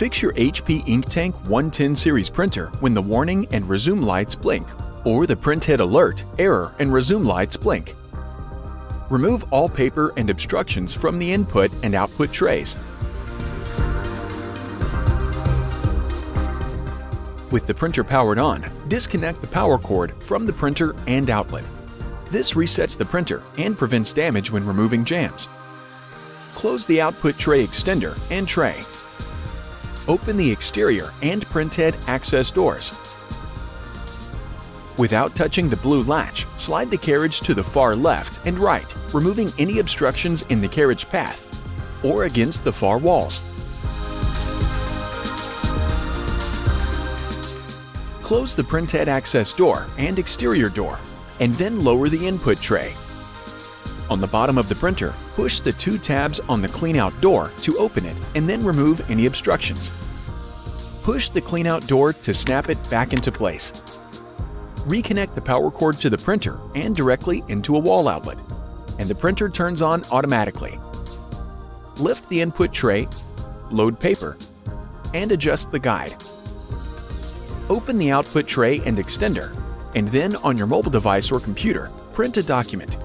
Fix your HP Ink Tank 110 series printer when the warning and resume lights blink, or the printhead alert, error, and resume lights blink. Remove all paper and obstructions from the input and output trays. With the printer powered on, disconnect the power cord from the printer and outlet. This resets the printer and prevents damage when removing jams. Close the output tray extender and tray. Open the exterior and printhead access doors. Without touching the blue latch, slide the carriage to the far left and right, removing any obstructions in the carriage path or against the far walls. Close the printhead access door and exterior door, and then lower the input tray. On the bottom of the printer, push the two tabs on the clean-out door to open it and then remove any obstructions. Push the clean-out door to snap it back into place. Reconnect the power cord to the printer and directly into a wall outlet, and the printer turns on automatically. Lift the input tray, load paper, and adjust the guide. Open the output tray and extender, and then on your mobile device or computer, print a document.